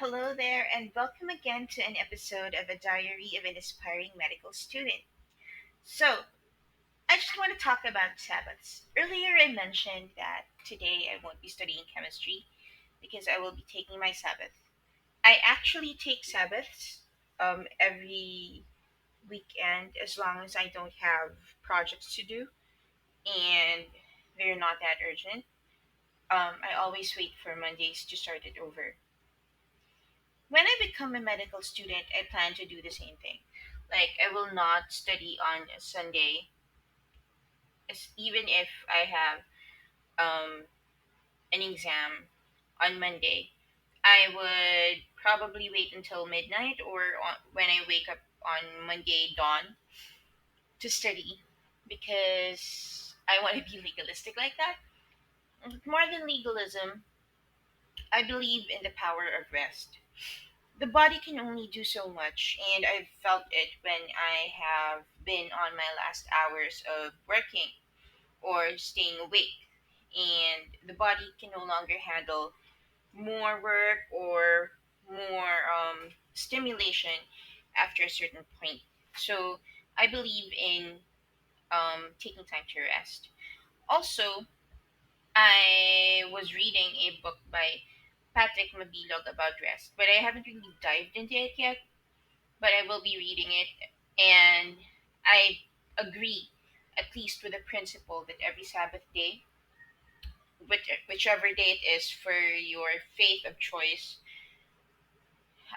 hello there, and welcome again to an episode of A Diary of an Aspiring Medical Student. So, I just want to talk about Sabbaths. Earlier, I mentioned that today I won't be studying chemistry because I will be taking my Sabbath. I actually take Sabbaths every weekend as long as I don't have projects to do and they're not that urgent. I always wait for Mondays to start it over. When I become a medical student, I plan to do the same thing. Like, I will not study on a Sunday, even if I have an exam on Monday. I would probably wait until midnight when I wake up on Monday dawn to study because I want to be legalistic like that. More than legalism, I believe in the power of rest. The body can only do so much, and I've felt it when I have been on my last hours of working or staying awake, and the body can no longer handle more work or more stimulation after a certain point. So I believe in taking time to rest. Also, I was reading a book by Patrick Mabilog about rest, but I haven't really dived into it yet, but I will be reading it. And I agree, at least with the principle that every Sabbath day, whichever day it is for your faith of choice,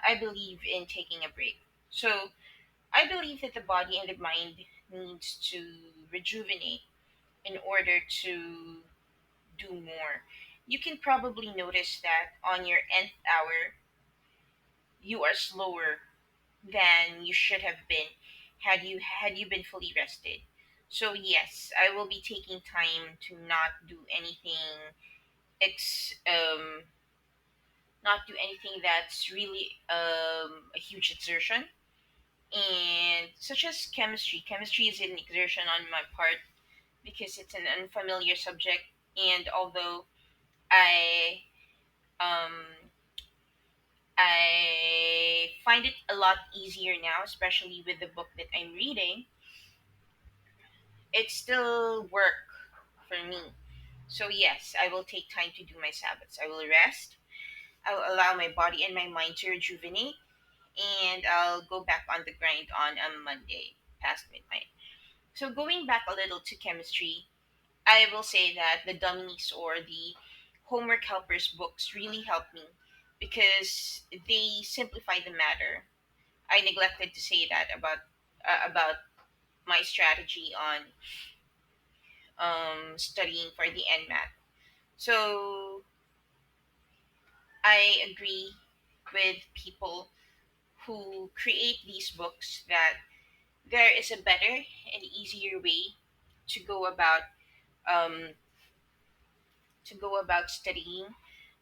I believe in taking a break. So I believe that the body and the mind needs to rejuvenate in order to do more. You can probably notice that on your nth hour, you are slower than you should have been had you been fully rested. So yes, I will be taking time to ex um not do anything that's really a huge exertion. And such as chemistry. Chemistry is an exertion on my part because it's an unfamiliar subject, and although I um I find it a lot easier now, especially with the book that I'm reading. It's still work for me. So yes, I will take time to do my Sabbaths. I will rest. I will allow my body and my mind to rejuvenate, and I'll go back on the grind on a Monday past midnight. So going back a little to chemistry, I will say that the dummies or the homework helpers books really helped me because they simplify the matter. I neglected to say that about my strategy on studying for the NMAT. So I agree with people who create these books that there is a better and easier way to go about um, studying,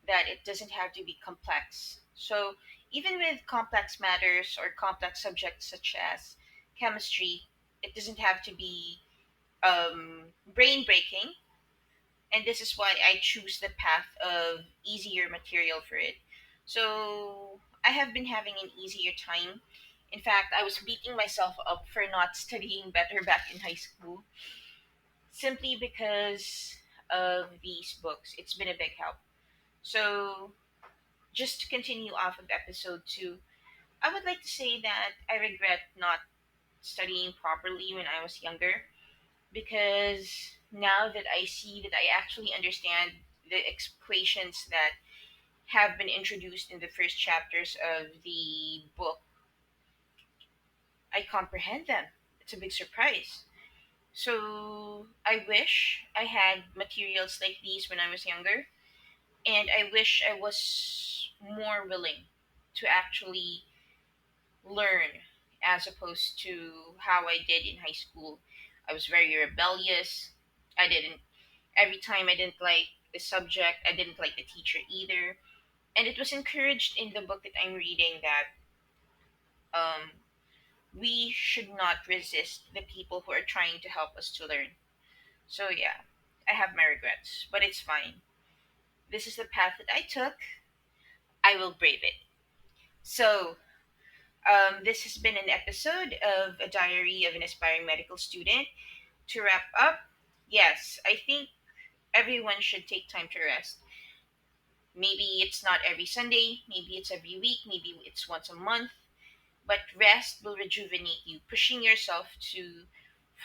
that it doesn't have to be complex. So even with complex matters or complex subjects such as chemistry, it doesn't have to be brain breaking, and this is why I choose the path of easier material for it. So I have been having an easier time. In fact, I was beating myself up for not studying better back in high school simply because of these books. It's been a big help. So, just to continue off of episode 2, I would like to say that I regret not studying properly when I was younger because now that I see that I actually understand the equations that have been introduced in the first chapters of the book, I comprehend them. It's a big surprise. So I wish I had materials like these when I was younger, and I wish I was more willing to actually learn as opposed to how I did in high school. I was very rebellious. I didn't Every time I didn't like the subject, I didn't like the teacher either. And it was encouraged in the book that I'm reading that um, we should not resist the people who are trying to help us to learn. So, yeah, I have my regrets, but it's fine. This is the path that I took. I will brave it. So, this has been an episode of A Diary of an Aspiring Medical Student. To wrap up, yes, I think everyone should take time to rest. Maybe it's not every Sunday, maybe it's every week, maybe it's once a month, but rest will rejuvenate you. Pushing yourself to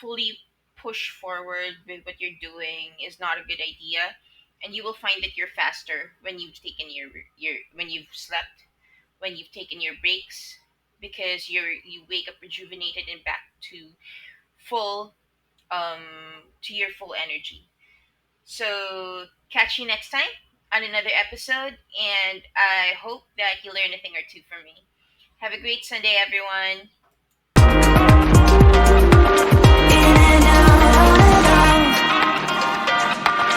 fully push forward with what you're doing is not a good idea, and you will find that you're faster when you've taken your when you've slept, when you've taken your breaks, because you wake up rejuvenated and back to full to your full energy. So catch you next time on another episode, and I hope that you learn a thing or two from me. Have a great Sunday, everyone.